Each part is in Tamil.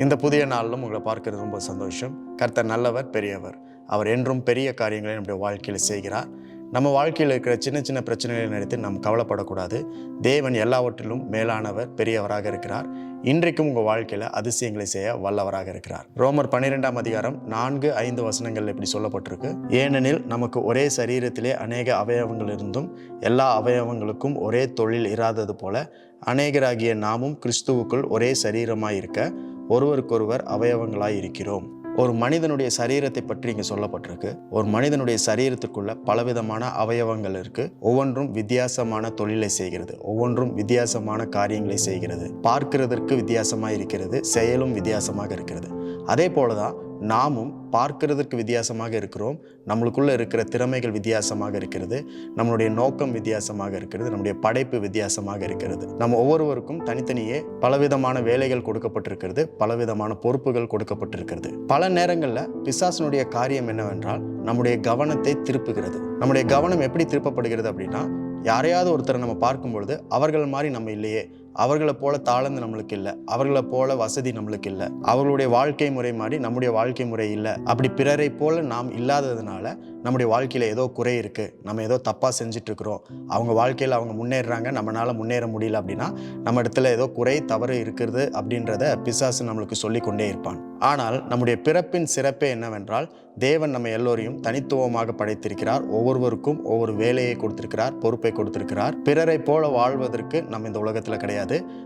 இந்த புதிய நாளிலும் உங்களை பார்க்கறது ரொம்ப சந்தோஷம். கர்த்தர் நல்லவர், பெரியவர். அவர் என்றும் பெரிய காரியங்களை நம்முடைய வாழ்க்கையில் செய்கிறார். நம்ம வாழ்க்கையில் இருக்கிற சின்ன சின்ன பிரச்சனைகளை நினைத்து நாம் கவலைப்படக்கூடாது. தேவன் எல்லாவற்றிலும் மேலானவர், பெரியவராக இருக்கிறார். இன்றைக்கும் உங்கள் வாழ்க்கையில் அதிசயங்களை செய்ய வல்லவராக இருக்கிறார். ரோமர் 12ஆம் அதிகாரம் 4-5 வசனங்கள் இப்படி சொல்லப்பட்டிருக்கு. ஏனெனில் நமக்கு ஒரே சரீரத்திலே அநேக அவயவங்கள் இருந்தும் எல்லா அவயவங்களுக்கும் ஒரே தொழில் இராதது போல அநேகராகிய நாமும் கிறிஸ்துவுக்குள் ஒரே சரீரமாய் இருக்க ஒருவருக்கொருவர் அவயவங்களாய் இருக்கிறோம். ஒரு மனிதனுடைய சரீரத்தை பற்றி இங்கே சொல்லப்பட்டிருக்கு. ஒரு மனிதனுடைய சரீரத்துக்குள்ள பலவிதமான அவயவங்கள் இருக்கு. ஒவ்வொன்றும் வித்தியாசமான தொழிலை செய்கிறது, ஒவ்வொன்றும் வித்தியாசமான காரியங்களை செய்கிறது. பார்க்கிறதற்கு வித்தியாசமாக இருக்கிறது, செயலும் வித்தியாசமாக இருக்கிறது. அதே போலதான் நாமும் பார்க்கிறதுக்கு வித்தியாசமாக இருக்கிறோம். நம்மளுக்குள்ள இருக்கிற திறமைகள் வித்தியாசமாக இருக்கிறது, நம்மளுடைய நோக்கம் வித்தியாசமாக இருக்கிறது, நம்முடைய படைப்பு வித்தியாசமாக இருக்கிறது. நம்ம ஒவ்வொருவருக்கும் தனித்தனியே பலவிதமான வேலைகள் கொடுக்கப்பட்டிருக்கிறது, பலவிதமான பொறுப்புகள் கொடுக்கப்பட்டிருக்கிறது. பல நேரங்களில் பிசாசனுடைய காரியம் என்னவென்றால் நம்முடைய கவனத்தை திருப்புகிறது. நம்முடைய கவனம் எப்படி திருப்பப்படுகிறது அப்படின்னா, யாரையாவது ஒருத்தரை நம்ம பார்க்கும் பொழுது அவர்கள் மாதிரி நம்ம இல்லையே, அவர்களை போல தாளந்து நம்மளுக்கு இல்லை, அவர்களை போல வசதி நம்மளுக்கு இல்லை, அவர்களுடைய வாழ்க்கை முறை மாதிரி நம்முடைய வாழ்க்கை முறை இல்லை, அப்படி பிறரை போல நாம் இல்லாததுனால நம்முடைய வாழ்க்கையில் ஏதோ குறை இருக்குது, நம்ம ஏதோ தப்பாக செஞ்சுட்டு இருக்கிறோம், அவங்க வாழ்க்கையில் அவங்க முன்னேறுறாங்க, நம்மளால் முன்னேற முடியல அப்படின்னா நம்ம இடத்துல ஏதோ குறை தவறு இருக்கிறது அப்படின்றத பிசாசு நம்மளுக்கு சொல்லி கொண்டே இருப்பான். ஆனால் நம்முடைய பிறப்பின் சிறப்பே என்னவென்றால், தேவன் நம்ம எல்லோரையும் தனித்துவமாக படைத்திருக்கிறார். ஒவ்வொருவருக்கும் ஒவ்வொரு வேலையை கொடுத்திருக்கிறார், பொறுப்பை கொடுத்திருக்கிறார். பிறரை போல வாழ்வதற்கு நம்ம இந்த உலகத்தில் கிடையாது,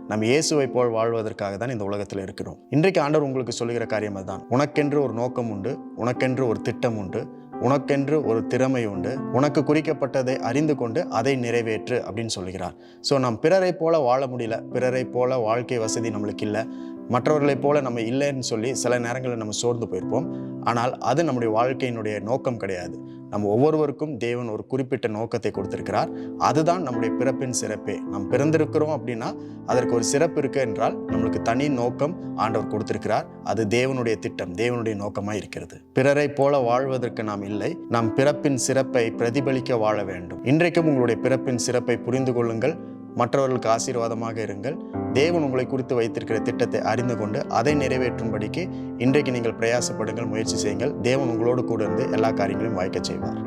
நம்ம இயேசுவை போல் வாழ்வதற்காக தான் இந்த உலகத்தில் இருக்கிறோம். இன்றைக்கு ஆண்டவர் உங்களுக்கு சொல்லுகிற காரியம் அதுதான். உனக்கென்று ஒரு நோக்கம் உண்டு, உனக்கென்று ஒரு திட்டம் உண்டு, உனக்கென்று ஒரு திறமை உண்டு, உனக்கு குறிக்கப்பட்டதை அறிந்து கொண்டு அதை நிறைவேற்று அப்படின்னு சொல்லுகிறார். ஸோ நாம் பிறரை போல வாழ முடியல, பிறரை போல வாழ்க்கை வசதி நம்மளுக்கு இல்லை, மற்றவர்களைப் போல நம்ம இல்லைன்னு சொல்லி சில நேரங்களில் நம்ம சோர்ந்து போயிருப்போம். ஆனால் அது நம்முடைய வாழ்க்கையினுடைய நோக்கம் கிடையாது. நம்ம ஒவ்வொருவருக்கும் தேவன் ஒரு குறிப்பிட்ட நோக்கத்தை கொடுத்திருக்கிறார். அதுதான் நம்முடைய பிறப்பின் சிறப்பே. நாம் பிறந்திருக்கிறோம் அப்படின்னா அதற்கு ஒரு சிறப்பு இருக்கு என்றால் நம்மளுக்கு தனி நோக்கம் ஆண்டவர் கொடுத்திருக்கிறார். அது தேவனுடைய திட்டம், தேவனுடைய நோக்கமாக இருக்கிறது. பிறரை போல வாழ்வதற்கு நாம் இல்லை, நாம் பிறப்பின் சிறப்பை பிரதிபலிக்க வாழ வேண்டும். இன்றைக்கும் உங்களுடைய பிறப்பின் சிறப்பை புரிந்து கொள்ளுங்கள், மற்றவர்களுக்கு ஆசீர்வாதமாக இருங்கள். தேவன் உங்களை குறித்து வைத்திருக்கிற திட்டத்தை அறிந்து கொண்டு அதை நிறைவேற்றும்படிக்கு இன்றைக்கு நீங்கள் பிரயாசப்படுங்கள், முயற்சி செய்யுங்கள். தேவன் உங்களோடு கூட இருந்து எல்லா காரியங்களையும் வாய்க்க செய்வார்.